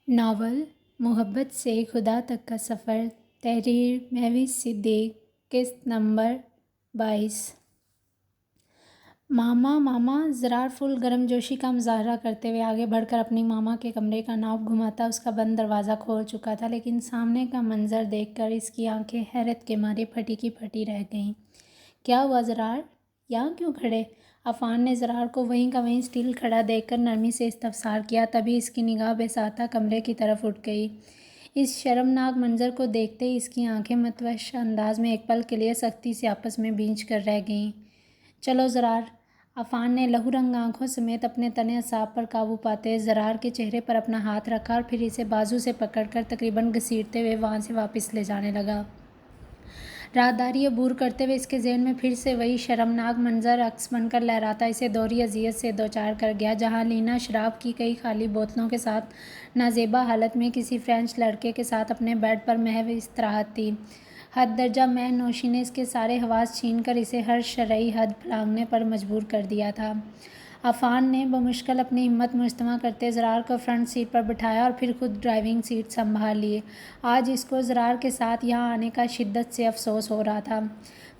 Novel محبت سے خدا تک کا سفر، تحریر مہوش صدیق، قسط نمبر 22۔ ماما ماما زرار فل گرم جوشی کا مظاہرہ کرتے ہوئے آگے بڑھ کر اپنی ماما کے کمرے کا ناپ گھماتا اس کا بند دروازہ کھول چکا تھا، لیکن سامنے کا منظر دیکھ کر اس کی آنکھیں حیرت کے مارے پھٹی کی پھٹی رہ گئیں۔ کیا ہوا زرار؟ یہاں کیوں کھڑے؟ عفان نے زرار کو وہیں کا وہیں اسٹل کھڑا دیکھ کر نرمی سے استفسار کیا، تبھی اس کی نگاہ بساطہ کمرے کی طرف اٹھ گئی۔ اس شرمناک منظر کو دیکھتے ہی اس کی آنکھیں متوش انداز میں ایک پل کے لیے سختی سے آپس میں بھینچ کر رہ گئیں۔ چلو زرار، عفان نے لہو رنگ آنکھوں سمیت اپنے تن اعصاب پر قابو پاتے زرار کے چہرے پر اپنا ہاتھ رکھا اور پھر اسے بازو سے پکڑ کر تقریباً گھسیٹتے ہوئے وہاں سے واپس لے جانے لگا۔ راہداری عبور کرتے ہوئے اس کے ذہن میں پھر سے وہی شرمناک منظر عکس بن کر لہراتا اسے دوہری اذیت سے دوچار کر گیا، جہاں لینا شراب کی کئی خالی بوتلوں کے ساتھ نازیبا حالت میں کسی فرینچ لڑکے کے ساتھ اپنے بیڈ پر محو استراحت تھی۔ حد درجہ مہ نوشی نے اس کے سارے حواس چھین کر اسے ہر شرعی حد پھلانگنے پر مجبور کر دیا تھا۔ عفان نے بمشکل اپنی ہمت مجتمع کرتے زرار کو فرنٹ سیٹ پر بٹھایا اور پھر خود ڈرائیونگ سیٹ سنبھال لی۔ آج اس کو زرار کے ساتھ یہاں آنے کا شدت سے افسوس ہو رہا تھا۔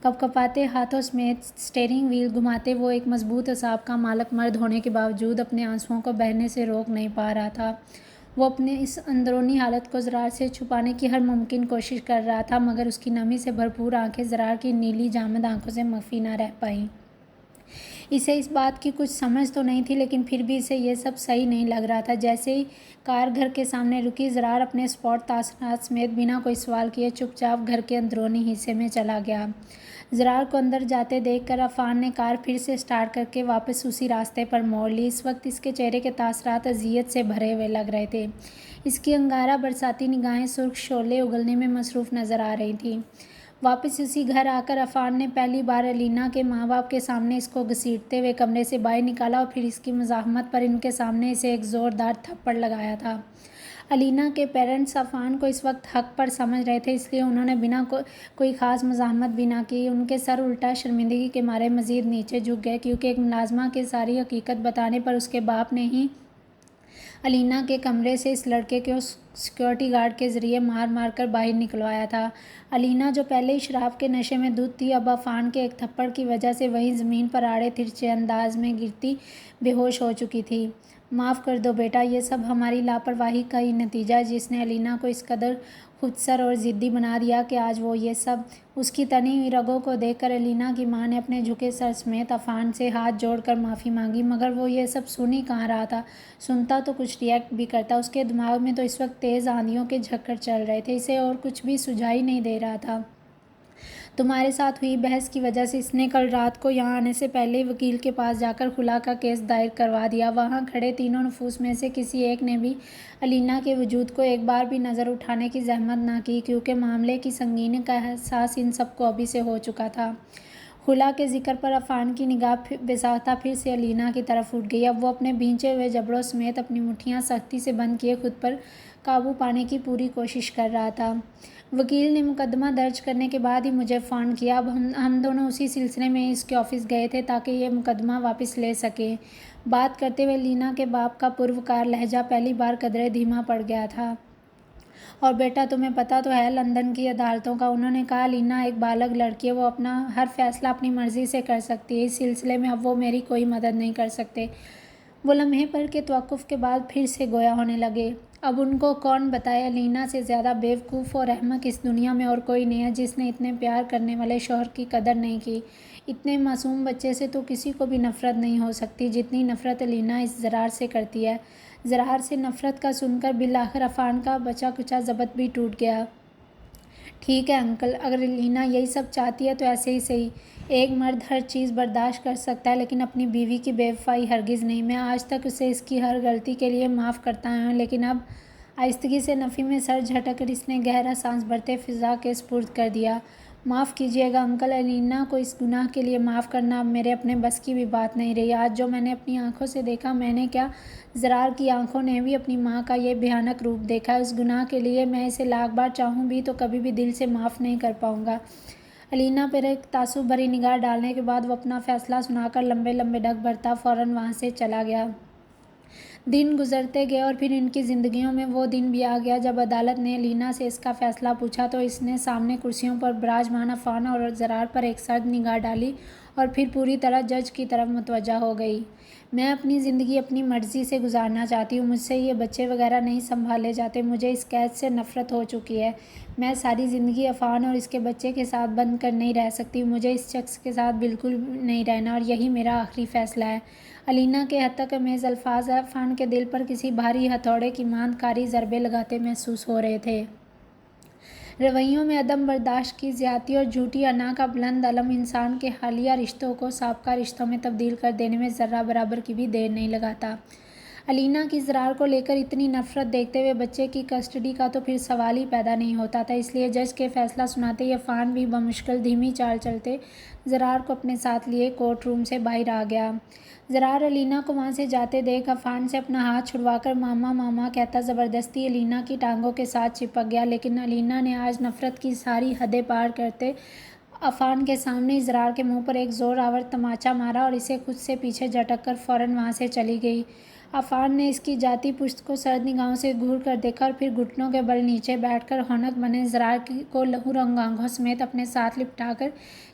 کپکپاتے ہاتھوں سمیت اسٹیئرنگ وہیل گھماتے وہ ایک مضبوط اعصاب کا مالک مرد ہونے کے باوجود اپنے آنسوؤں کو بہنے سے روک نہیں پا رہا تھا۔ وہ اپنے اس اندرونی حالت کو زرار سے چھپانے کی ہر ممکن کوشش کر رہا تھا، مگر اس کی نمی سے بھرپور آنکھیں زرار کی نیلی جامد آنکھوں سے مخفی نہ رہ پائیں۔ اسے اس بات کی کچھ سمجھ تو نہیں تھی، لیکن پھر بھی اسے یہ سب صحیح نہیں لگ رہا تھا۔ جیسے ہی کار گھر کے سامنے رکی، زرار اپنے اسپورٹ تاثرات سمیت بنا کوئی سوال کیے چپ چاپ گھر کے اندرونی حصے میں چلا گیا۔ زرار کو اندر جاتے دیکھ کر عفان نے کار پھر سے اسٹارٹ کر کے واپس اسی راستے پر موڑ لی۔ اس وقت اس کے چہرے کے تاثرات اذیت سے بھرے ہوئے لگ رہے تھے۔ اس کی انگارہ برساتی نگاہیں سرخ شعلے اگلنے میں مصروف نظر آ رہی تھیں۔ واپس اسی گھر آ کر عفان نے پہلی بار الینا کے ماں باپ کے سامنے اس کو گھسیٹتے ہوئے کمرے سے باہر نکالا اور پھر اس کی مزاحمت پر ان کے سامنے اسے ایک زوردار تھپڑ لگایا تھا۔ الینا کے پیرنٹس عفان کو اس وقت حق پر سمجھ رہے تھے، اس لیے انہوں نے بنا کوئی خاص مزاحمت بھی نہ کی۔ ان کے سر الٹا شرمندگی کے مارے مزید نیچے جھک گئے، کیونکہ ایک ملازمہ کے ساری حقیقت بتانے پر اس کے باپ نے ہی الینا کے کمرے سے اس لڑکے کو سیکورٹی گارڈ کے ذریعے مار مار کر باہر نکلوایا تھا۔ الینا، جو پہلے ہی شراب کے نشے میں دھت تھی، اب عفان کے ایک تھپڑ کی وجہ سے وہیں زمین پر آڑے ترچھے انداز میں گرتی بے ہوش ہو چکی تھی۔ معاف کر دو بیٹا، یہ سب ہماری لاپرواہی کا ہی نتیجہ ہے، جس نے الینا کو اس قدر خودسر اور ضدی بنا دیا کہ آج وہ یہ سب۔ اس کی تنی ہوئی رگوں کو دیکھ کر الینا کی ماں نے اپنے جھکے سر سمیت عفان سے ہاتھ جوڑ کر معافی مانگی، مگر وہ یہ سب سن ہی کہاں رہا تھا، سنتا تو کچھ ری ایکٹ بھی کرتا۔ اس کے دماغ میں تو اس وقت تیز آندھیوں کے جھکڑ چل رہے تھے، اسے اور کچھ بھی سجھائی نہیں دے رہا تھا۔ تمہارے ساتھ ہوئی بحث کی وجہ سے اس نے کل رات کو یہاں آنے سے پہلے ہی وکیل کے پاس جا کر خلا کا کیس دائر کروا دیا۔ وہاں کھڑے تینوں نفوس میں سے کسی ایک نے بھی الینا کے وجود کو ایک بار بھی نظر اٹھانے کی زحمت نہ کی، کیونکہ معاملے کی سنگینی کا احساس ان سب کو ابھی سے ہو چکا تھا۔ خلا کے ذکر پر عفان کی نگاہ بساطہ پھر سے الینا کی طرف اٹھ گئی۔ اب وہ اپنے بھینچے ہوئے جبڑوں سمیت اپنی مٹھیاں سختی سے بند کیے خود پر قابو پانے کی پوری کوشش کر رہا تھا۔ وکیل نے مقدمہ درج کرنے کے بعد ہی مجھے فون کیا۔ اب ہم دونوں اسی سلسلے میں اس کے آفس گئے تھے تاکہ یہ مقدمہ واپس لے سکیں۔ بات کرتے ہوئے الینا کے باپ کا پروقار لہجہ پہلی بار قدرے دھیما پڑ گیا تھا۔ اور بیٹا، تمہیں پتہ تو ہے لندن کی عدالتوں کا، انہوں نے کہا۔ الینا ایک بالغ لڑکی ہے، وہ اپنا ہر فیصلہ اپنی مرضی سے کر سکتی ہے، اس سلسلے میں اب وہ میری کوئی مدد نہیں کر سکتے۔ وہ لمحے بھر کے توقف کے بعد پھر سے گویا ہونے لگے۔ اب ان کو کون بتائے، الینا سے زیادہ بیوقوف اور احمق اس دنیا میں اور کوئی نہیں ہے، جس نے اتنے پیار کرنے والے شوہر کی قدر نہیں کی۔ اتنے معصوم بچے سے تو کسی کو بھی نفرت نہیں ہو سکتی جتنی نفرت الینا اس زرار سے کرتی ہے۔ زرار سے نفرت کا سن کر بالآخر عفان کا بچا کچا ضبط بھی ٹوٹ گیا۔ ٹھیک ہے انکل، اگر الینا یہی سب چاہتی ہے تو ایسے ہی صحیح۔ ایک مرد ہر چیز برداشت کر سکتا ہے، لیکن اپنی بیوی کی بے وفائی ہرگز نہیں۔ میں آج تک اسے اس کی ہر غلطی کے لیے معاف کرتا آیا ہوں، لیکن اب… آہستگی سے نفی میں سر جھٹک کر اس نے گہرا سانس بھرتے فضا کے سپرد کر دیا۔ معاف کیجیے گا انکل، الینا کو اس گناہ کے لیے معاف کرنا اب میرے اپنے بس کی بھی بات نہیں رہی۔ آج جو میں نے اپنی آنکھوں سے دیکھا، میں نے کیا، زرار کی آنکھوں نے بھی اپنی ماں کا یہ بھیانک روپ دیکھا ہے۔ اس گناہ کے لیے میں اسے لاکھ بار چاہوں بھی تو کبھی بھی دل سے معاف نہیں کر پاؤں گا۔ الینا پر ایک تعصب بھری نگاہ ڈالنے کے بعد وہ اپنا فیصلہ سنا کر لمبے لمبے ڈگ بھرتا فوراً وہاں سے چلا گیا۔ دن گزرتے گئے اور پھر ان کی زندگیوں میں وہ دن بھی آ گیا جب عدالت نے الینا سے اس کا فیصلہ پوچھا تو اس نے سامنے کرسیوں پر براجمان عفان اور زرار پر ایک سرد نگاہ ڈالی اور پھر پوری طرح جج کی طرف متوجہ ہو گئی۔ میں اپنی زندگی اپنی مرضی سے گزارنا چاہتی ہوں، مجھ سے یہ بچے وغیرہ نہیں سنبھالے جاتے، مجھے اس قید سے نفرت ہو چکی ہے، میں ساری زندگی عفان اور اس کے بچے کے ساتھ بند کر نہیں رہ سکتی، مجھے اس شخص کے ساتھ بالکل نہیں رہنا اور یہی میرا آخری فیصلہ ہے۔ الینا کے حد تک امیز الفاظ عفان کے دل پر کسی بھاری ہتھوڑے کی مانند کاری ضربے لگاتے محسوس ہو رہے تھے۔ رویوں میں عدم برداشت کی زیادتی اور جھوٹی انا کا بلند علم انسان کے حالیہ رشتوں کو سابقہ رشتوں میں تبدیل کر دینے میں ذرہ برابر کی بھی دیر نہیں لگاتا۔ الینا کی زرار کو لے کر اتنی نفرت دیکھتے ہوئے بچے کی کسٹڈی کا تو پھر سوال ہی پیدا نہیں ہوتا تھا، اس لیے جج کے فیصلہ سناتے ہی عفان بھی بمشکل دھیمی چال چلتے زرار کو اپنے ساتھ لیے کورٹ روم سے باہر آ گیا۔ زرار الینا کو وہاں سے جاتے دیکھ عفان سے اپنا ہاتھ چھڑوا کر ماما ماما کہتا زبردستی الینا کی ٹانگوں کے ساتھ چپک گیا، لیکن الینا نے آج نفرت کی ساری حدیں پار کرتے عفان کے سامنے زرار کے منہ پر ایک زور آور تماچا مارا اور اسے خود سے پیچھے جھٹک کر فوراً وہاں سے چلی گئی۔ عفان نے اس کی جاتی پشت کو سرد نگاہوں سے گھور کر دیکھا اور پھر گھٹنوں کے بل نیچے بیٹھ کر ہونک بنے زرار کو لہو رنگ آنکھوں سمیت اپنے ساتھ لپٹا کر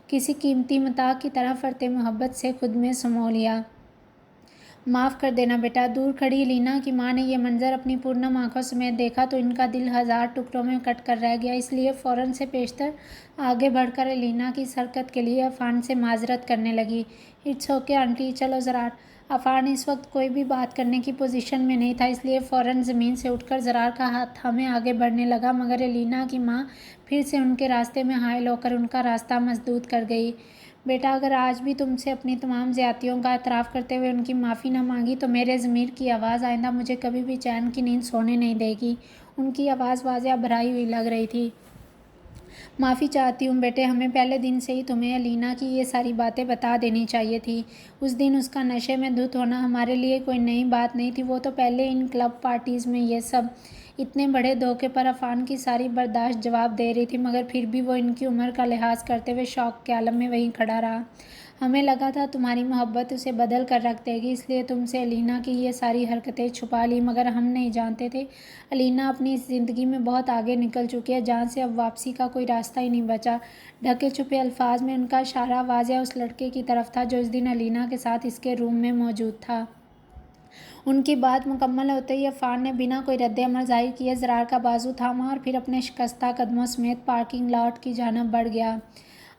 کسی قیمتی متاع کی طرح فرط محبت سے خود میں سمو لیا۔ معاف کر دینا بیٹا۔ دور کھڑی الینا کی ماں نے یہ منظر اپنی پرنم آنکھوں سمیت دیکھا تو ان کا دل ہزار ٹکڑوں میں کٹ کر رہ گیا، اس لیے فوراً سے پیشتر آگے بڑھ کر الینا کی اس حرکت کے لیے عفان سے معذرت کرنے لگی۔ اٹس اوکے آنٹی، چلو زرار۔ عفان اس وقت کوئی بھی بات کرنے کی پوزیشن میں نہیں تھا، اس لیے فوراً زمین سے اٹھ کر زرار کا ہاتھ تھامے آگے بڑھنے لگا، مگر الینا کی ماں پھر سے ان کے راستے میں حائل ہو کر ان کا راستہ مسدود کر گئی۔ بیٹا، اگر آج بھی تم سے اپنی تمام زیادتیوں کا اعتراف کرتے ہوئے ان کی معافی نہ مانگی تو میرے ضمیر کی آواز آئندہ مجھے کبھی بھی چین کی نیند سونے نہیں دے گی۔ ان کی آواز واضح بھرائی ہوئی لگ رہی تھی۔ معافی چاہتی ہوں بیٹے، ہمیں پہلے دن سے ہی تمہیں الینا کی یہ ساری باتیں بتا دینی چاہیے تھی۔ اس دن اس کا نشے میں دھت ہونا ہمارے لیے کوئی نئی بات نہیں تھی، وہ تو پہلے ان کلب پارٹیز میں یہ سب۔ اتنے بڑے دھوکے پر عفان کی ساری برداشت جواب دے رہی تھی، مگر پھر بھی وہ ان کی عمر کا لحاظ کرتے ہوئے شوق کے عالم میں وہیں کھڑا رہا۔ ہمیں لگا تھا تمہاری محبت اسے بدل کر رکھ دے گی، اس لیے تم سے الینا کی یہ ساری حرکتیں چھپا لی، مگر ہم نہیں جانتے تھے الینا اپنی اس زندگی میں بہت آگے نکل چکی ہے، جہاں سے اب واپسی کا کوئی راستہ ہی نہیں بچا۔ ڈھکے چھپے الفاظ میں ان کا اشارہ واضح اس لڑکے کی طرف تھا جو اس دن الینا کے ساتھ اس کے روم میں موجود تھا۔ ان کی بات مکمل ہوتے ہی عفان نے بنا کوئی رد عمل ظاہر کیے زرار کا بازو تھاما اور پھر اپنے شکستہ قدموں سمیت پارکنگ لاٹ کی جانب بڑھ گیا۔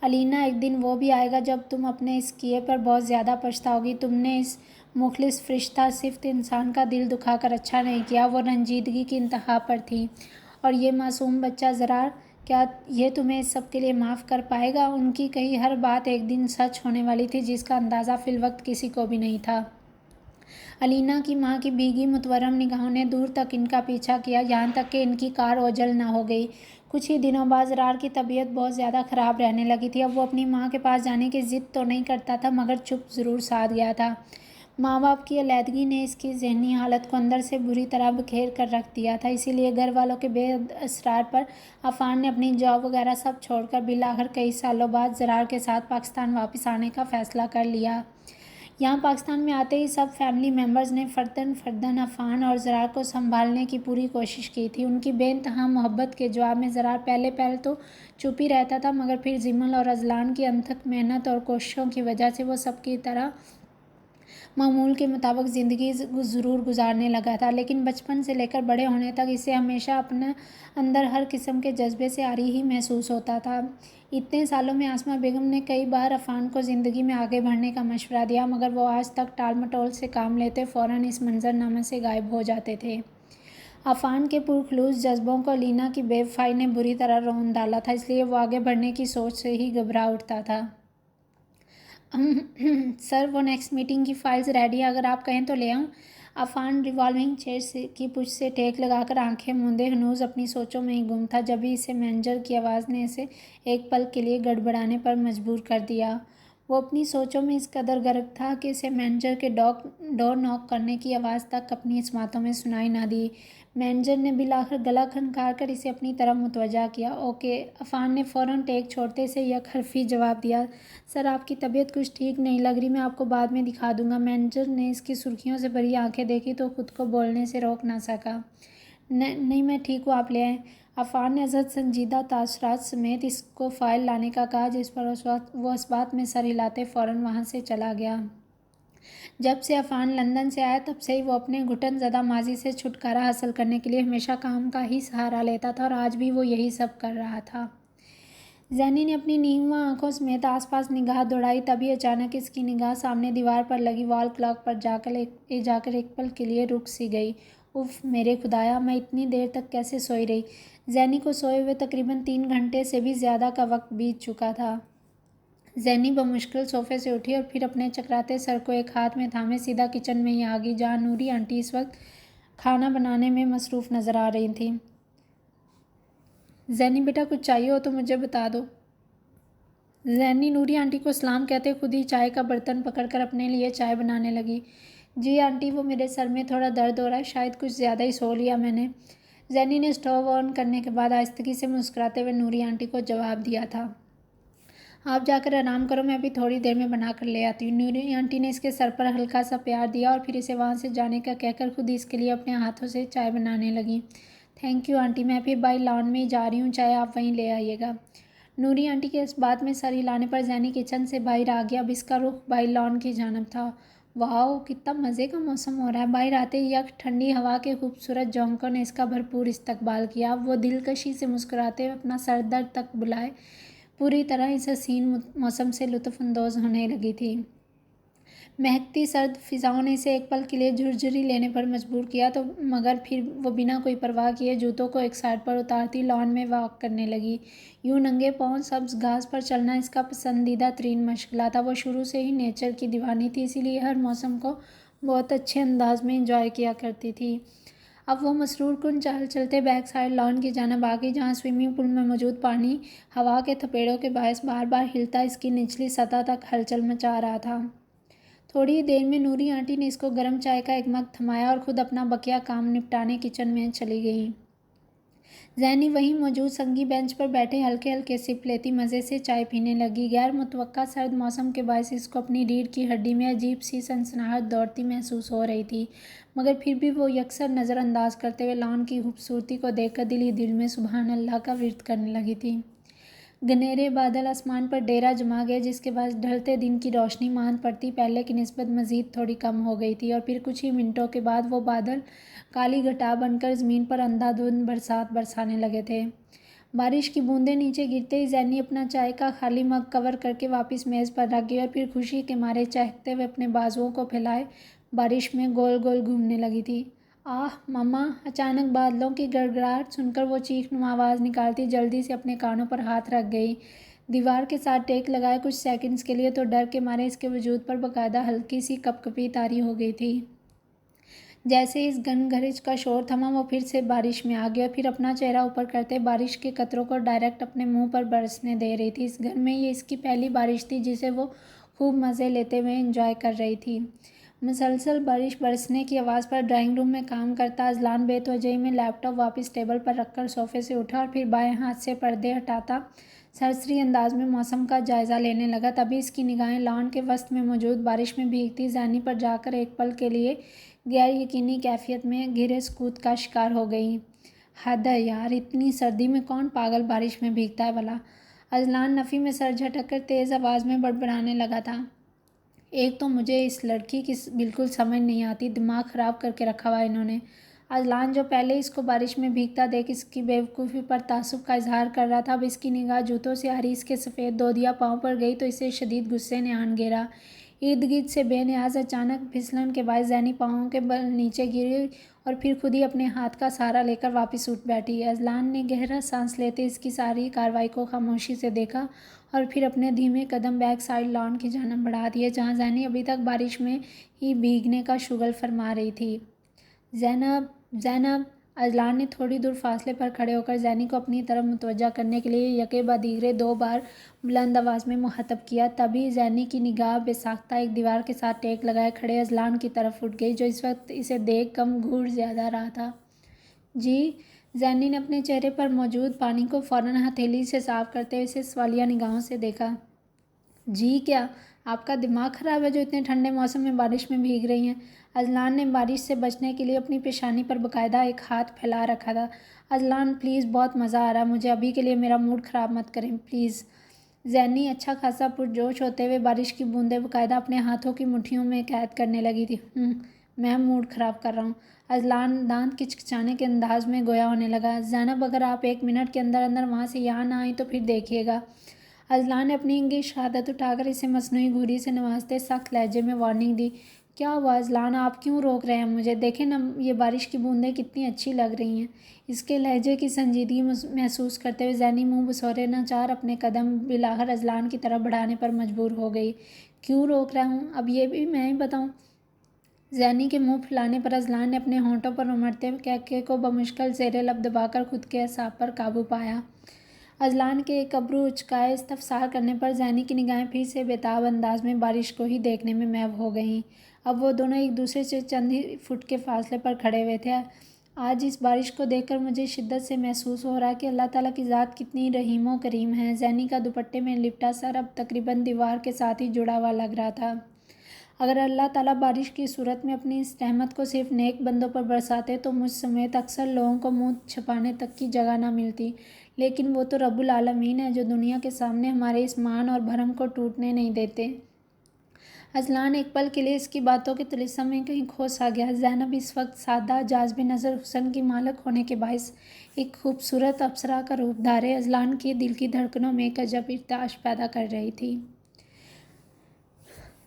الینا، ایک دن وہ بھی آئے گا جب تم اپنے اس کیے پر بہت زیادہ پچھتاؤ گی۔ تم نے اس مخلص فرشتہ صفت انسان کا دل دکھا کر اچھا نہیں کیا۔ وہ رنجیدگی کی انتہا پر تھی۔ اور یہ معصوم بچہ زرار، کیا یہ تمہیں اس سب کے لیے معاف کر پائے گا؟ ان کی کہی ہر بات ایک دن سچ ہونے والی تھی، جس کا اندازہ فی الوقت کسی کو بھی نہیں تھا۔ الینا کی ماں کی بھیگی متورم نگاہوں نے دور تک ان کا پیچھا کیا، یہاں تک کہ ان کی کار اوجھل نہ ہو گئی۔ کچھ ہی دنوں بعد زرار کی طبیعت بہت زیادہ خراب رہنے لگی تھی۔ اب وہ اپنی ماں کے پاس جانے کی ضد تو نہیں کرتا تھا، مگر چپ ضرور سادھ گیا تھا۔ ماں باپ کی علیحدگی نے اس کی ذہنی حالت کو اندر سے بری طرح بکھیر کر رکھ دیا تھا، اسی لیے گھر والوں کے بے حد اصرار پر عفان نے اپنی جاب وغیرہ سب چھوڑ کر بالآخر کئی سالوں بعد زرار کے ساتھ پاکستان واپس آنے کا فیصلہ کر لیا۔ یہاں پاکستان میں آتے ہی سب فیملی ممبرز نے فرداً فرداً عفان اور زرار کو سنبھالنے کی پوری کوشش کی تھی۔ ان کی بے انتہا محبت کے جواب میں زرار پہلے پہل تو چپ ہی رہتا تھا، مگر پھر ضمن اور اذلان کی انتھک محنت اور کوششوں کی وجہ سے وہ سب کی طرح معمول کے مطابق زندگی ضرور گزارنے لگا تھا، لیکن بچپن سے لے کر بڑے ہونے تک اسے ہمیشہ اپنے اندر ہر قسم کے جذبے سے عاری ہی محسوس ہوتا تھا۔ اتنے سالوں میں آسماء بیگم نے کئی بار عفان کو زندگی میں آگے بڑھنے کا مشورہ دیا، مگر وہ آج تک ٹال مٹول سے کام لیتے فوراً اس منظر نامے سے غائب ہو جاتے تھے۔ عفان کے پرخلوص جذبوں کو الینا کی بے وفائی نے بری طرح رون ڈالا تھا، اس لیے وہ آگے بڑھنے کی سوچ سے ہی گھبرا اٹھتا تھا۔ سر، وہ نیکسٹ میٹنگ کی فائلز ریڈی ہیں، اگر آپ کہیں تو لے آؤں؟ عفان ریوالونگ چیئر کی پشت سے ٹیک لگا کر آنکھیں موندے ہنوز اپنی سوچوں میں ہی گم تھا، جبھی اسے مینیجر کی آواز نے اسے ایک پل کے لیے گڑبڑانے پر مجبور کر دیا۔ وہ اپنی سوچوں میں اس قدر غرق تھا کہ اسے مینیجر کے ڈور ناک کرنے کی آواز تک اپنی سماعتوں میں سنائی نہ دی۔ مینیجر نے بالآخر گلا کھنکار کر اسے اپنی طرف متوجہ کیا۔ اوکے، عفان نے فوراً ٹیک چھوڑتے سے یک حرفی جواب دیا۔ سر، آپ کی طبیعت کچھ ٹھیک نہیں لگ رہی، میں آپ کو بعد میں دکھا دوں گا۔ مینیجر نے اس کی سرخیوں سے بھری آنکھیں دیکھی تو خود کو بولنے سے روک نہ سکا۔ نہیں، میں ٹھیک ہوں، آپ لے آئیں۔ عفان نے ازحد سنجیدہ تاثرات سمیت اس کو فائل لانے کا کہا، جس پر وہ اس بات میں سر ہلاتے فوراً وہاں سے چلا گیا۔ جب سے عفان لندن سے آیا تب سے ہی وہ اپنے گھٹن زدہ ماضی سے چھٹکارا حاصل کرنے کے لیے ہمیشہ کام کا ہی سہارا لیتا تھا، اور آج بھی وہ یہی سب کر رہا تھا۔ زینی نے اپنی نیمواں آنکھوں سمیت آس پاس نگاہ دوڑائی، تبھی اچانک اس کی نگاہ سامنے دیوار پر لگی وال کلاک پر جا کر ایک پل کے لیے رک سی گئی۔ اف، میرے خدایا، میں اتنی دیر تک کیسے سوئی رہی؟ زینی کو سوئے ہوئے تقریباً 3 گھنٹے سے بھی زیادہ کا وقت بیت چکا تھا۔ زینی بمشکل صوفے سے اٹھی اور پھر اپنے چکراتے سر کو ایک ہاتھ میں تھامے سیدھا کچن میں ہی آ گئی، جہاں نوری آنٹی اس وقت کھانا بنانے میں مصروف نظر آ رہی تھیں۔ زینی بیٹا، کچھ چاہیے ہو تو مجھے بتا دو۔ زینی نوری آنٹی کو سلام کہتے خود ہی چائے کا برتن پکڑ کر اپنے لیے چائے بنانے لگی۔ جی آنٹی، وہ میرے سر میں تھوڑا درد ہو رہا ہے، شاید کچھ زیادہ ہی سو لیا میں نے۔ زینی نے اسٹوو آن کرنے کے بعد آہستگی سے مسکراتے ہوئے نوری آنٹی کو جواب دیا تھا۔ آپ جا کر آرام کرو، میں ابھی تھوڑی دیر میں بنا کر لے آتی ہوں۔ نوری آنٹی نے اس کے سر پر ہلکا سا پیار دیا اور پھر اسے وہاں سے جانے کا کہہ کر خود ہی اس کے لیے اپنے ہاتھوں سے چائے بنانے لگیں۔ تھینک یو آنٹی، میں پھر بائی لان میں ہی جا رہی ہوں، چائے آپ وہیں لے آئیے گا۔ نوری آنٹی کے اس بات میں سر ہلانے پر زینی کچن سے باہر آ گیا۔ اب اس کا رخ بائی لان کی جانب تھا۔ واؤ، کتنا مزے کا موسم ہو رہا ہے۔ باہر آتے ہی یک ٹھنڈی ہوا کے خوبصورت جھونکوں نے اس کا بھرپور استقبال کیا۔ اب وہ دلکشی سے مسکراتے ہوئے اپنا سر در تک بلائے پوری طرح اس حسین موسم سے لطف اندوز ہونے لگی تھی۔ مہکتی سرد فضاؤں نے اسے ایک پل کے لیے جھرجھری لینے پر مجبور کیا تو مگر پھر وہ بنا کوئی پرواہ کیے جوتوں کو ایک سائیڈ پر اتارتی لان میں واک کرنے لگی۔ یوں ننگے پاؤں سبز گھاس پر چلنا اس کا پسندیدہ ترین مشغلہ تھا۔ وہ شروع سے ہی نیچر کی دیوانی تھی، اسی لیے ہر موسم کو بہت اچھے انداز میں انجوائے کیا کرتی تھی۔ اب وہ مسرور کن چال چلتے بیک سائڈ لان کی جانب آ گئی، جہاں سوئمنگ پول میں موجود پانی ہوا کے تھپیڑوں کے باعث بار بار ہلتا اس کی نچلی سطح تک ہلچل مچا رہا تھا۔ تھوڑی ہی دیر میں نوری آنٹی نے اس کو گرم چائے کا ایک مگ تھمایا اور خود اپنا بقیہ کام نپٹانے کچن میں چلی گئی۔ زینی وہیں موجود سنگی بینچ پر بیٹھے ہلکے ہلکے سپ لیتی مزے سے چائے پینے لگی۔ غیر متوقع سرد موسم کے باعث اس کو اپنی ریڑھ کی ہڈی میں عجیب سی سنسناہٹ دوڑتی محسوس ہو رہی تھی، مگر پھر بھی وہ یکسر نظر انداز کرتے ہوئے لان کی خوبصورتی کو دیکھ کر دل ہی دل میں سبحان اللہ کا ورد کرنے لگی تھی۔ گھنیرے بادل آسمان پر ڈیرا جما گئے، جس کے باعث ڈھلتے دن کی روشنی ماند پڑتی پہلے کی نسبت مزید تھوڑی کم ہو گئی تھی، اور پھر کچھ ہی منٹوں کے بعد وہ بادل کالی گھٹا بن کر زمین پر اندھا دھند برسات برسانے لگے تھے۔ بارش کی بوندیں نیچے گرتے ہی زینی اپنا چائے کا خالی مگ کور کر کے واپس میز پر رکھ گئی اور پھر خوشی کے مارے چہکتے ہوئے اپنے بازوؤں کو پھیلائے بارش میں گول گول گھومنے لگی تھی۔ آہ مما! اچانک بادلوں کی گڑگڑاہٹ سن کر وہ چیخ نما آواز نکالتی جلدی سے اپنے کانوں پر ہاتھ رکھ گئی۔ دیوار کے ساتھ ٹیک لگائے کچھ سیکنڈز کے لیے تو ڈر کے مارے اس کے وجود پر باقاعدہ ہلکی سی کپ کپی طاری ہو گئی تھی۔ جیسے ہی اس گن گھرج کا شور تھما، وہ پھر سے بارش میں آ گئی اور پھر اپنا چہرہ اوپر کرتے بارش کے قطروں کو ڈائریکٹ اپنے منہ پر برسنے دے رہی تھی۔ اس گھر میں یہ اس کی پہلی بارش تھی جسے وہ خوب مزے لیتے ہوئے انجوائے کر رہی تھی۔ مسلسل بارش برسنے کی آواز پر ڈرائنگ روم میں کام کرتا اذلان بے توجہی میں لیپ ٹاپ واپس ٹیبل پر رکھ کر صوفے سے اٹھا اور پھر بائیں ہاتھ سے پردے ہٹاتا سرسری انداز میں موسم کا جائزہ لینے لگا۔ تبھی اس کی نگاہیں لان کے وسط میں موجود بارش میں بھیگتی زینی پر جا کر ایک پل کے لیے غیر یقینی کیفیت میں گہرے سکوت کا شکار ہو گئی۔ حد ہے یار، اتنی سردی میں کون پاگل بارش میں بھیگتا ہے بھلا؟ اذلان نفی میں سر جھٹک کر تیز آواز میں بڑبڑانے لگا تھا۔ ایک تو مجھے اس لڑکی کی بالکل سمجھ نہیں آتی، دماغ خراب کر کے رکھا ہوا ہے انہوں نے۔ اذلان جو پہلے اس کو بارش میں بھیگتا دیکھ اس کی بے وقوفی پر تعصب کا اظہار کر رہا تھا، اب اس کی نگاہ جوتوں سے حریص کے سفید دودیا پاؤں پر گئی تو اسے شدید غصے نے آن گھیرا۔ ارد گرد سے بے نیاز اچانک پھسلن کے باعث زینی پاؤں کے بل نیچے گری اور پھر خود ہی اپنے ہاتھ کا سہارا لے کر واپس اٹھ بیٹھی۔ اذلان نے گہرا سانس لیتے اس کی ساری کارروائی کو خاموشی سے دیکھا اور پھر اپنے دھیمے قدم بیک سائڈ لان کی جانب بڑھا دیے، جہاں زینی ابھی تک بارش میں ہی بھیگنے کا شغل فرما رہی تھی۔ زینب! زینب! اذلان نے تھوڑی دور فاصلے پر کھڑے ہو کر زینی کو اپنی طرف متوجہ کرنے کے لیے یکے بعد دیگرے 2 بار بلند آواز میں مخاطب کیا۔ تبھی زینی کی نگاہ بے ساختہ ایک دیوار کے ساتھ ٹیک لگائے کھڑے اذلان کی طرف اٹھ گئی، جو اس وقت اسے دیکھ کم گھور زیادہ رہا تھا۔ جی؟ زینی نے اپنے چہرے پر موجود پانی کو فوراً ہتھیلی سے صاف کرتے ہوئے اسے سوالیہ نگاہوں سے دیکھا۔ جی کیا آپ کا دماغ خراب ہے جو اتنے ٹھنڈے موسم میں بارش میں بھیگ رہی ہیں؟ اذلان نے بارش سے بچنے کے لیے اپنی پیشانی پر باقاعدہ ایک ہاتھ پھیلا رکھا تھا۔ اذلان پلیز، بہت مزہ آ رہا ہے مجھے، ابھی کے لیے میرا موڈ خراب مت کریں پلیز۔ زینی اچھا خاصا پرجوش ہوتے ہوئے بارش کی بوندیں باقاعدہ اپنے ہاتھوں کی مٹھیوں میں قید کرنے لگی تھی۔ میں موڈ خراب کر رہا ہوں۔ اذلان دانت کچکچانے کے انداز میں گویا ہونے لگا۔ زینب اگر آپ 1 منٹ کے اندر اندر وہاں سے یہاں نہ آئیں تو پھر دیکھیے گا۔ اذلان نے اپنی انگلی شہادت اٹھا کر اسے مصنوعی گھوری سے نوازتے سخت لہجے میں وارننگ دی۔ کیا ہوا اذلان، آپ کیوں روک رہے ہیں مجھے؟ دیکھیں نا یہ بارش کی بوندیں کتنی اچھی لگ رہی ہیں۔ اس کے لہجے کی سنجیدگی محسوس کرتے ہوئے زینی منہ بسورے ناچار اپنے قدم بالآخر اذلان کی طرف بڑھانے پر مجبور ہو گئی۔ کیوں روک رہا ہوں؟ اب یہ بھی میں ہی بتاؤں؟ زینی کے منہ پھلانے پر اذلان نے اپنے ہونٹوں پر امڑتے قہقہے کو بمشکل زیر لب دبا کر خود کے اعصاب پر قابو پایا۔ اذلان کے ایک ابرو اچکائے استفسار کرنے پر زینی کی نگاہیں پھر سے بےتاب انداز میں بارش کو ہی دیکھنے میں محو ہو گئیں۔ اب وہ دونوں ایک دوسرے سے چند ہی فٹ کے فاصلے پر کھڑے ہوئے تھے۔ آج اس بارش کو دیکھ کر مجھے شدت سے محسوس ہو رہا ہے کہ اللہ تعالیٰ کی ذات کتنی رحیم و کریم ہے۔ زینی کا دوپٹے میں لپٹا سر اب تقریباً دیوار کے ساتھ ہی جڑا ہوا لگ رہا تھا۔ اگر اللہ تعالیٰ بارش کی صورت میں اپنی اس رحمت کو صرف نیک بندوں پر برساتے تو مجھ سمیت اکثر لوگوں کو منہ چھپانے تک کی جگہ نہ ملتی، لیکن وہ تو رب العالمین ہے جو دنیا کے سامنے ہمارے اس مان اور بھرم کو ٹوٹنے نہیں دیتے۔ اذلان ایک پل کے لیے اس کی باتوں کے طلسم میں کہیں کھو سا گیا۔ زینب اس وقت سادہ، جاذب نظر حسن کی مالک ہونے کے باعث ایک خوبصورت اپسرا کا روپ دھارے اذلان کے دل کی دھڑکنوں میں ایک عجب ارتعاش پیدا کر رہی تھی۔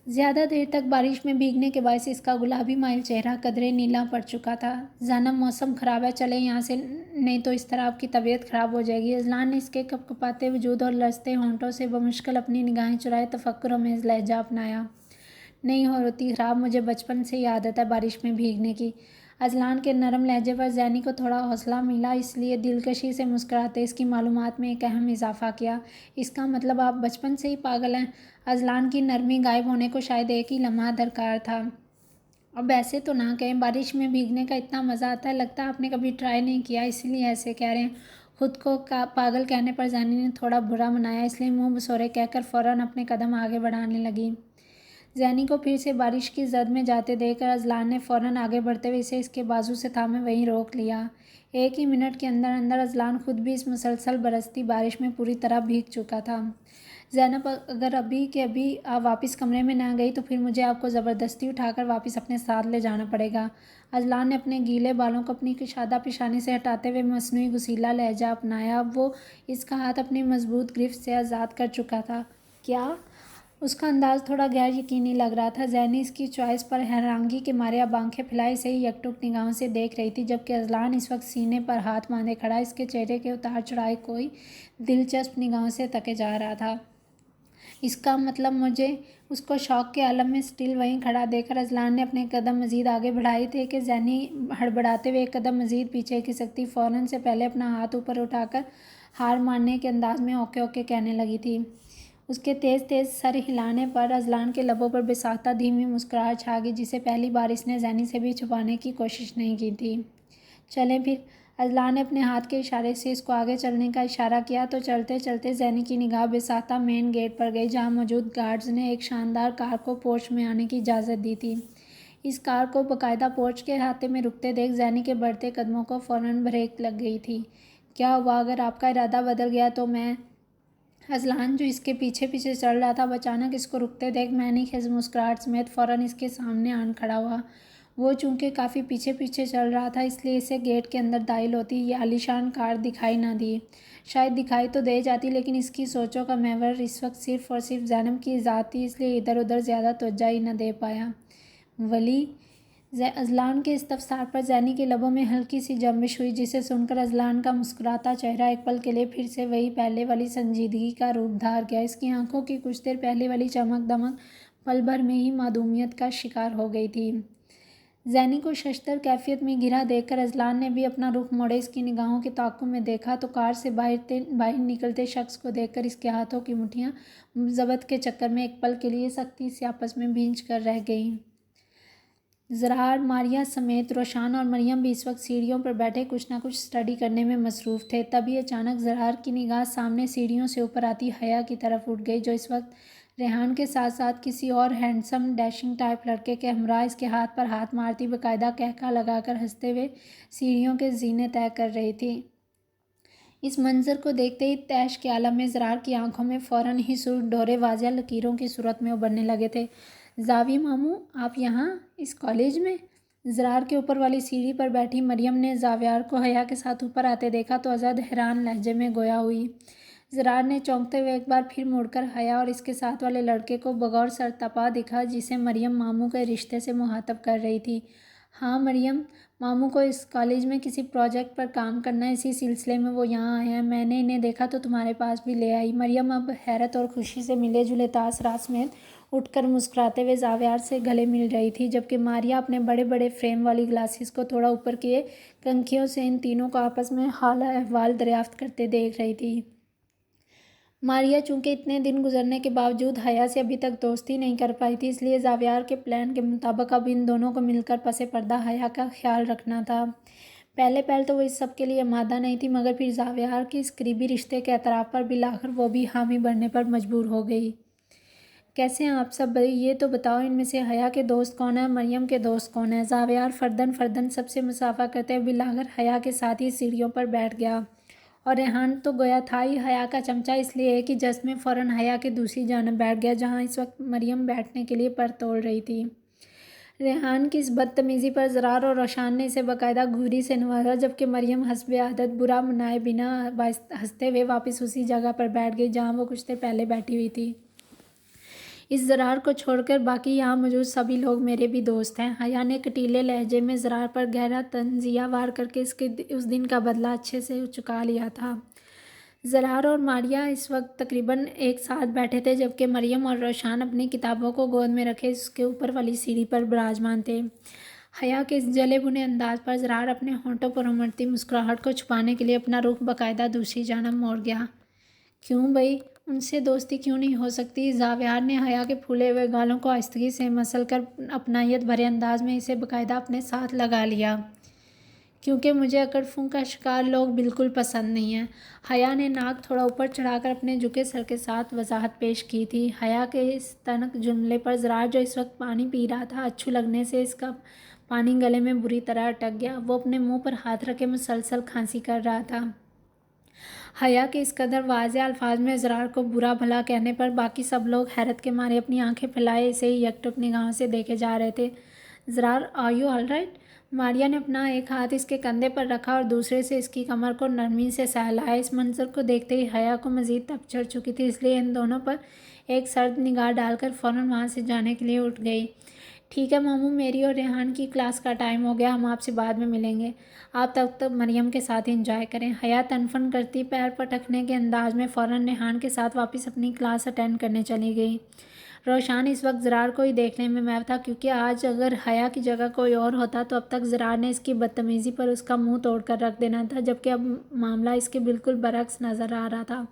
زیادہ دیر تک بارش میں بھیگنے کے باعث اس کا گلابی مائل چہرہ قدرے نیلا پڑ چکا تھا۔ زینب موسم خراب ہے، چلیں یہاں سے، نہیں تو اس طرح آپ کی طبیعت خراب ہو جائے گی۔ اذلان نے اس کے کپکپاتے وجود اور لرزتے ہونٹوں سے بمشکل اپنی نگاہیں چرائے تفکر آمیز لہجہ اپنایا۔ نہیں ہوتی خراب، مجھے بچپن سے ہی عادت ہے بارش میں بھیگنے کی۔ اذلان کے نرم لہجے پر زینی کو تھوڑا حوصلہ ملا، اس لیے دلکشی سے مسکراتے اس کی معلومات میں ایک اہم اضافہ کیا۔ اس کا مطلب آپ بچپن سے ہی پاگل ہیں؟ اذلان کی نرمی غائب ہونے کو شاید ایک ہی لمحہ درکار تھا۔ اب ایسے تو نہ کہیں، بارش میں بھیگنے کا اتنا مزہ آتا ہے، لگتا ہے آپ نے کبھی ٹرائی نہیں کیا اسی لیے ایسے کہہ رہے ہیں۔ خود کو پاگل کہنے پر زینی نے تھوڑا برا منایا، اس لیے منہ بسورے کہہ کر فوراً اپنے قدم آگے بڑھانے لگی۔ زینی کو پھر سے بارش کی زد میں جاتے دیکھ کر اذلان نے فوراً آگے بڑھتے ہوئے اسے اس کے بازو سے تھامے وہیں روک لیا۔ 1 ہی منٹ کے اندر اندر اذلان خود بھی اس مسلسل برستی بارش میں پوری طرح بھیگ چکا تھا۔ زینب اگر ابھی کے ابھی واپس کمرے میں نہ گئی تو پھر مجھے آپ کو زبردستی اٹھا کر واپس اپنے ساتھ لے جانا پڑے گا۔ اذلان نے اپنے گیلے بالوں کو اپنی کشادہ پیشانی سے ہٹاتے ہوئے مصنوعی غصیلا لہجہ اپنایا۔ اب وہ اس کا ہاتھ اپنی مضبوط گرفت سے آزاد کر چکا تھا۔ کیا؟ اس کا انداز تھوڑا غیر یقینی لگ رہا تھا۔ زینی اس کی چوائس پر حیرانگی کے مارے اب آنکھیں پھیلائے اسے ہی یکٹک نگاہوں سے دیکھ رہی تھی، جبکہ اذلان اس وقت سینے پر ہاتھ باندھے کھڑا اس کے چہرے کے اتار چڑھائے کوئی دلچسپ نگاہوں سے تکے جا رہا تھا۔ اس کا مطلب مجھے اس کو شوق کے عالم میں سٹل وہیں کھڑا دیکھ کر اذلان نے اپنے قدم مزید آگے بڑھائے تھے کہ زینی ہڑبڑاتے ہوئے ایک قدم مزید پیچھے کھسکتی فوراً سے پہلے اپنا ہاتھ اوپر اٹھا کر ہار ماننے کے انداز میں اوکے اوکے کہنے لگی تھی۔ اس کے تیز تیز سر ہلانے پر اذلان کے لبوں پر بے ساختہ دھیمی مسکراہٹ چھا گئی، جسے پہلی بار اس نے زینی سے بھی چھپانے کی کوشش نہیں کی تھی۔ چلیں پھر۔ اذلان نے اپنے ہاتھ کے اشارے سے اس کو آگے چلنے کا اشارہ کیا تو چلتے چلتے زینی کی نگاہ بے ساختہ مین گیٹ پر گئی، جہاں موجود گارڈز نے ایک شاندار کار کو پورچ میں آنے کی اجازت دی تھی۔ اس کار کو باقاعدہ پورچ کے احاطے میں رکتے دیکھ زینی کے بڑھتے قدموں کو فوراً بریک لگ گئی تھی۔ کیا ہوا؟ اگر آپ کا ارادہ بدل گیا تو میں… اذلان جو اس کے پیچھے پیچھے چل رہا تھا اب اچانک اس کو رکتے دیکھ معنی خیز مسکراہٹ سمیت فوراً اس کے سامنے آن کھڑا ہوا۔ وہ چونکہ کافی پیچھے پیچھے چل رہا تھا اس لیے اسے گیٹ کے اندر داخل ہوتی یہ عالیشان کار دکھائی نہ دی۔ شاید دکھائی تو دے جاتی لیکن اس کی سوچوں کا محور اس وقت صرف اور صرف زینب کی ذات تھی، اس لیے ادھر ادھر زیادہ توجہ ہی نہ دے پایا۔ ولی؟ اذلان کے استفسار پر زینی کے لبوں میں ہلکی سی جنبش ہوئی، جسے سن کر اذلان کا مسکراتا چہرہ ایک پل کے لیے پھر سے وہی پہلے والی سنجیدگی کا روپ دھار گیا۔ اس کی آنکھوں کی کچھ دیر پہلے والی چمک دمک پل بھر میں ہی معدومیت کا شکار ہو گئی تھی۔ زینی کو ششدر کیفیت میں گرا دیکھ کر اذلان نے بھی اپنا رخ موڑے اس کی نگاہوں کے تعاقب میں دیکھا تو کار سے باہر نکلتے شخص کو دیکھ کر اس کے ہاتھوں کی مٹھیاں ضبط کے چکر میں ایک پل کے لیے سختی سے آپس میں بھینچ کر رہ گئیں۔ زرار، ماریہ سمیت روشان اور مریم بھی اس وقت سیڑھیوں پر بیٹھے کچھ نہ کچھ اسٹڈی کرنے میں مصروف تھے۔ تبھی اچانک زرار کی نگاہ سامنے سیڑھیوں سے اوپر آتی حیا کی طرف اٹھ گئی، جو اس وقت ریحان کے ساتھ ساتھ کسی اور ہینڈسم ڈیشنگ ٹائپ لڑکے کے ہمراہ اس کے ہاتھ پر ہاتھ مارتی باقاعدہ قہقہہ لگا کر ہنستے ہوئے سیڑھیوں کے زینے طے کر رہی تھی۔ اس منظر کو دیکھتے ہی طیش کے عالم میں زرار کی آنکھوں میں فوراً ہی سرخ ڈورے واضح لکیروں کی صورت میں ابھرنے لگے تھے۔ زاوی ماموں، آپ یہاں اس کالج میں؟ زرار کے اوپر والی سیڑھی پر بیٹھی مریم نے زاویار کو حیا کے ساتھ اوپر آتے دیکھا تو ازحد حیران لہجے میں گویا ہوئی۔ زرار نے چونکتے ہوئے ایک بار پھر مڑ کر حیا اور اس کے ساتھ والے لڑکے کو بغور سرتپا دیکھا جسے مریم ماموں کے رشتے سے مخاطب کر رہی تھی۔ ہاں مریم، ماموں کو اس کالج میں کسی پروجیکٹ پر کام کرنا ہے، اسی سلسلے میں وہ یہاں آئے ہیں۔ میں نے انہیں دیکھا تو تمہارے پاس بھی لے آئی۔ مریم اب حیرت اور خوشی سے ملے جلے تاثرات سمیت اٹھ کر مسکراتے ہوئے زاویار سے گلے مل رہی تھی، جبکہ ماریہ اپنے بڑے بڑے فریم والی گلاسز کو تھوڑا اوپر کیے کنکھیوں سے ان تینوں کو آپس میں حال احوال دریافت کرتے دیکھ رہی تھی۔ ماریہ چونکہ اتنے دن گزرنے کے باوجود حیا سے ابھی تک دوستی نہیں کر پائی تھی، اس لیے زاویار کے پلان کے مطابق اب ان دونوں کو مل کر پس پردہ حیا کا خیال رکھنا تھا۔ پہلے تو وہ اس سب کے لیے آمادہ نہیں تھی، مگر پھر زاویار کے اس قریبی رشتے کے اعتراف پر بالآخر وہ بھی حامی بننے پر مجبور ہو گئی۔ کیسے ہیں آپ سب بھائی؟ یہ تو بتاؤ ان میں سے حیا کے دوست کون ہیں، مریم کے دوست کون ہیں؟ زاویار فرداً سب سے مصافحہ کرتے ہوئے بالآخر حیا کے ساتھ ہی سیڑھیوں پر بیٹھ گیا، اور ریحان تو گویا تھا ہی حیا کا چمچہ، اس لیے ایک ہی جست میں فوراً حیا کے دوسری جانب بیٹھ گیا جہاں اس وقت مریم بیٹھنے کے لیے پر تول رہی تھی۔ ریحان کی اس بدتمیزی پر زرار اور روشان نے اسے باقاعدہ گھوری سے نوازا، جبکہ مریم حسب عادت برا منائے بنا ہنستے ہوئے واپس اسی جگہ پر بیٹھ گئی جہاں وہ کچھ دیر پہلے بیٹھی ہوئی تھی۔ اس زرار کو چھوڑ کر باقی یہاں موجود سبھی لوگ میرے بھی دوست ہیں۔ حیا نے کٹیلے لہجے میں زرار پر گہرا طنزیہ وار کر کے اس دن کا بدلہ اچھے سے چکا لیا تھا۔ زرار اور ماریہ اس وقت تقریباً ایک ساتھ بیٹھے تھے، جبکہ مریم اور روشان اپنی کتابوں کو گود میں رکھے اس کے اوپر والی سیڑھی پر براجمان تھے۔ حیا کے اس جلے بھنے انداز پر زرار اپنے ہونٹوں پر امڑتی مسکراہٹ کو چھپانے کے لیے اپنا رخ باقاعدہ دوسری جانب موڑ گیا۔ کیوں بھائی، ان سے دوستی کیوں نہیں ہو سکتی؟ زاویار نے حیا کے پھولے ہوئے گالوں کو آہستگی سے مسل کر اپنائیت بھرے انداز میں اسے باقاعدہ اپنے ساتھ لگا لیا۔ کیونکہ مجھے اکڑ فن کا شکار لوگ بالکل پسند نہیں ہیں۔ حیا نے ناک تھوڑا اوپر چڑھا کر اپنے جھکے سر کے ساتھ وضاحت پیش کی تھی۔ حیا کے اس تنک جملے پر زرار، جو اس وقت پانی پی رہا تھا، اچھو لگنے سے اس کا پانی گلے میں بری طرح اٹک گیا۔ وہ اپنے منہ پر ہاتھ رکھے مسلسل کھانسی کر رہا تھا۔ حیا کے اس قدر واضح الفاظ میں زرار کو برا بھلا کہنے پر باقی سب لوگ حیرت کے مارے اپنی آنکھیں پھیلائے اسے یکٹک نگاہوں سے دیکھے جا رہے تھے۔ Zarar, are you all right? Maria نے اپنا ایک ہاتھ اس کے کندھے پر رکھا اور دوسرے سے اس کی کمر کو نرمی سے سہلایا۔ اس منظر کو دیکھتے ہی حیا کو مزید تپ چڑھ چکی تھی، اس لیے ان دونوں پر ایک سرد نگاہ ڈال کر فوراً وہاں سے جانے کے لیے اٹھ گئی۔ ٹھیک ہے ماموں، میری اور ریحان کی کلاس کا ٹائم ہو گیا، ہم آپ سے بعد میں ملیں گے۔ آپ تب تک مریم کے ساتھ انجوائے کریں۔ حیا تنفن کرتی پیر پٹکنے کے انداز میں فوراً ریحان کے ساتھ واپس اپنی کلاس اٹینڈ کرنے چلی گئی۔ روشان اس وقت زرار کو ہی دیکھنے میں محو تھا، کیونکہ آج اگر حیا کی جگہ کوئی اور ہوتا تو اب تک زرار نے اس کی بدتمیزی پر اس کا منہ توڑ کر رکھ دینا تھا، جبکہ اب معاملہ اس کے بالکل برعکس نظر آ رہا تھا۔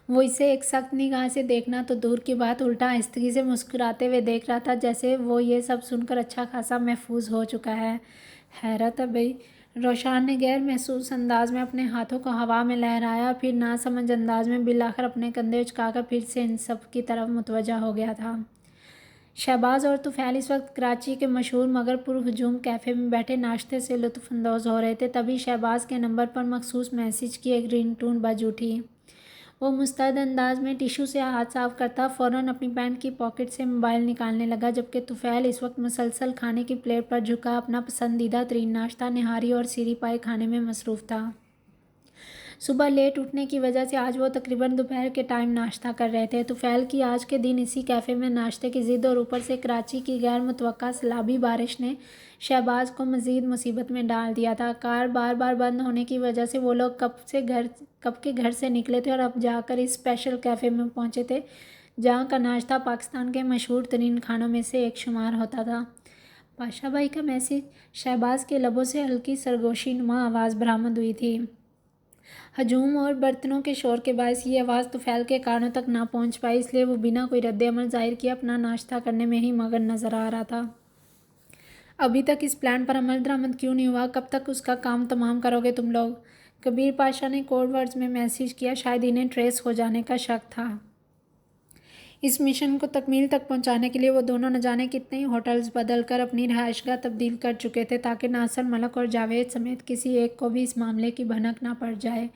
وہ اسے ایک سخت نگاہ سے دیکھنا تو دور کی بات، الٹا آہستگی سے مسکراتے ہوئے دیکھ رہا تھا، جیسے وہ یہ سب سن کر اچھا خاصا محظوظ ہو چکا ہے۔ حیرت ہے بھائی، روشان نے غیر محسوس انداز میں اپنے ہاتھوں کو ہوا میں لہرایا، پھر ناسمجھ انداز میں بالآخر اپنے کندھے اچکا کر پھر سے ان سب کی طرف متوجہ ہو گیا تھا۔ شہباز اور طفیل اس وقت کراچی کے مشہور مگر پرہجوم کیفے میں بیٹھے ناشتے سے لطف اندوز ہو رہے تھے۔ تبھی شہباز کے نمبر پر مخصوص میسج کی ایک رنگ ٹون بج اٹھی۔ وہ مستعد انداز میں ٹشو سے ہاتھ صاف کرتا فوراً اپنی پینٹ کی پاکٹ سے موبائل نکالنے لگا، جبکہ طفیل اس وقت مسلسل کھانے کی پلیٹ پر جھکا اپنا پسندیدہ ترین ناشتہ نہاری اور سیری پائے کھانے میں مصروف تھا۔ صبح لیٹ اٹھنے کی وجہ سے آج وہ تقریباً دوپہر کے ٹائم ناشتہ کر رہے تھے۔ طفیل کی آج کے دن اسی کیفے میں ناشتے کی ضد اور اوپر سے کراچی کی غیر متوقع سیلابی بارش نے شہباز کو مزید مصیبت میں ڈال دیا تھا۔ کار بار بار بند ہونے کی وجہ سے وہ لوگ کب کے گھر سے نکلے تھے اور اب جا کر اس اسپیشل کیفے میں پہنچے تھے، جہاں کا ناشتہ پاکستان کے مشہور ترین کھانوں میں سے ایک شمار ہوتا تھا۔ پاشا بھائی کا میسج۔ شہباز کے لبوں سے ہلکی سرگوشی نما آواز برآمد ہوئی تھی۔ ہجوم اور برتنوں کے شور کے باعث یہ آواز طفیل کے کانوں تک نہ پہنچ پائی، اس لیے وہ بنا کوئی رد عمل ظاہر کیے اپنا ناشتہ کرنے میں ہی مگن نظر آ رہا تھا۔ ابھی تک اس پلان پر عمل درآمد کیوں نہیں ہوا؟ کب تک اس کا کام تمام کرو گے تم لوگ؟ کبیر پاشا نے کوڈ ورڈز میں میسج کیا۔ شاید انہیں ٹریس ہو جانے کا شک تھا۔ اس مشن کو تکمیل تک پہنچانے کے لیے وہ دونوں نہ جانے کتنے ہی ہوٹلز بدل کر اپنی رہائش گاہ تبدیل کر چکے تھے تاکہ ناصر ملک اور جاوید سمیت کسی ایک کو بھی اس معاملے کی بھنک نہ پڑ جائے۔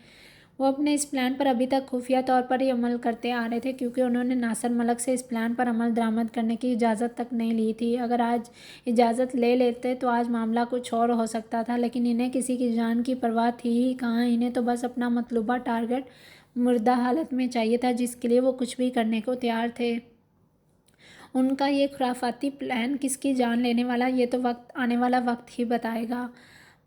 وہ اپنے اس پلان پر ابھی تک خفیہ طور پر ہی عمل کرتے آ رہے تھے کیونکہ انہوں نے ناصر ملک سے اس پلان پر عمل درآمد کرنے کی اجازت تک نہیں لی تھی۔ اگر آج اجازت لے لیتے تو آج معاملہ کچھ اور ہو سکتا تھا، لیکن انہیں کسی کی جان کی پرواہ تھی ہی کہاں۔ انہیں تو بس اپنا مطلوبہ ٹارگٹ مردہ حالت میں چاہیے تھا جس کے لیے وہ کچھ بھی کرنے کو تیار تھے۔ ان کا یہ خرافاتی پلان کس کی جان لینے والا، یہ تو آنے والا وقت ہی بتائے گا۔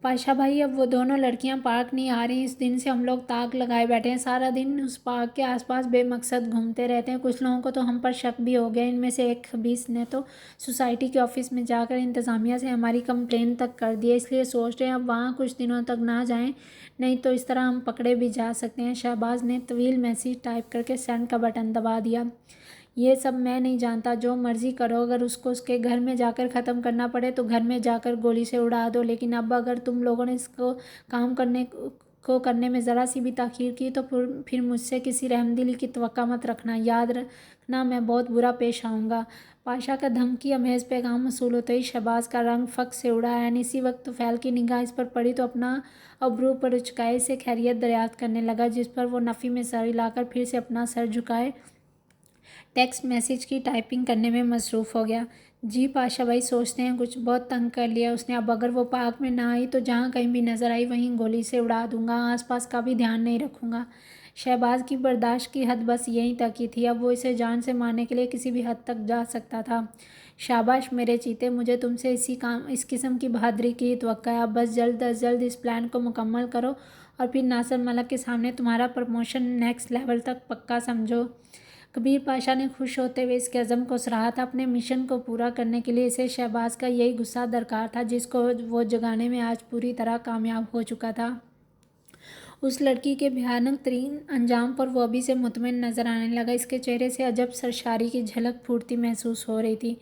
پاشا بھائی، اب وہ دونوں لڑکیاں پارک نہیں آ رہی۔ اس دن سے ہم لوگ طاق لگائے بیٹھے ہیں، سارا دن اس پارک کے آس پاس بے مقصد گھومتے رہتے ہیں۔ کچھ لوگوں کو تو ہم پر شک بھی ہو گیا۔ ان میں سے ایک خبیث نے تو سوسائٹی کے آفس میں جا کر انتظامیہ سے ہماری کمپلین تک کر دی ہے، اس لیے سوچ رہے ہیں اب وہاں کچھ دنوں تک نہ جائیں، نہیں تو اس طرح ہم پکڑے بھی جا سکتے ہیں۔ شہباز نے طویل میسج ٹائپ کر کے سینڈ کا بٹن دبا دیا۔ یہ سب میں نہیں جانتا، جو مرضی کرو، اگر اس کو اس کے گھر میں جا کر ختم کرنا پڑے تو گھر میں جا کر گولی سے اڑا دو، لیکن اب اگر تم لوگوں نے اس کو کام کرنے میں ذرا سی بھی تاخیر کی تو پھر مجھ سے کسی رحمدلی کی توقع مت رکھنا، یاد رکھنا میں بہت برا پیش آؤں گا۔ پاشا کا دھمکی آمیز پیغام موصول ہوتے ہی شہباز کا رنگ فک سے اڑا۔ عین اسی وقت طفیل کی نگاہ اس پر پڑی تو اپنا ابرو پر اچکائے سے خیریت دریافت کرنے لگا، جس پر وہ نفی میں سر ہلا کر پھر سے اپنا سر جھکائے ٹیکسٹ میسج کی ٹائپنگ کرنے میں مصروف ہو گیا۔ جی پاشا بھائی، سوچتے ہیں کچھ بہت تنگ کر لیا اس نے۔ اب اگر وہ پارک میں نہ آئی تو جہاں کہیں بھی نظر آئی وہیں گولی سے اڑا دوں گا، آس پاس کا بھی دھیان نہیں رکھوں گا۔ شہباز کی برداشت کی حد بس یہیں تک ہی تھی، اب وہ اسے جان سے مارنے کے لیے کسی بھی حد تک جا سکتا تھا۔ شاباش میرے چیتے، مجھے تم سے اس قسم کی بہادری کی ہی توقع ہے۔ اب بس جلد از جلد اس پلان کو مکمل کرو اور پھر ناصر ملک کے سامنے تمہارا پروموشن نیکسٹ لیول تک پکا سمجھو۔ کبیر پاشا نے خوش ہوتے ہوئے اس کے عزم کو سراہا تھا۔ اپنے مشن کو پورا کرنے کے لیے اسے شہباز کا یہی غصہ درکار تھا جس کو وہ جگانے میں آج پوری طرح کامیاب ہو چکا تھا۔ اس لڑکی کے بھیانک ترین انجام پر وہ ابھی سے مطمئن نظر آنے لگا۔ اس کے چہرے سے عجب سرشاری کی جھلک پھوٹتی محسوس ہو رہی تھی۔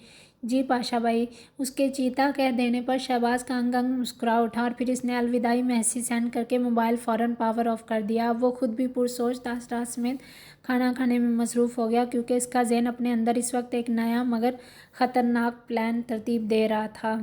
جی پاشا بھائی، اس کے چیتا کہہ دینے پر شہباز کا انگ انگ مسکرا اٹھا اور پھر اس نے الوداعی میسج سینڈ کر کے موبائل فوراً پاور آف کر دیا۔ اب وہ خود بھی پرسوچ تاثرات سمیت کھانا کھانے میں مصروف ہو گیا کیونکہ اس کا ذہن اپنے اندر اس وقت ایک نیا مگر خطرناک پلان ترتیب دے رہا تھا۔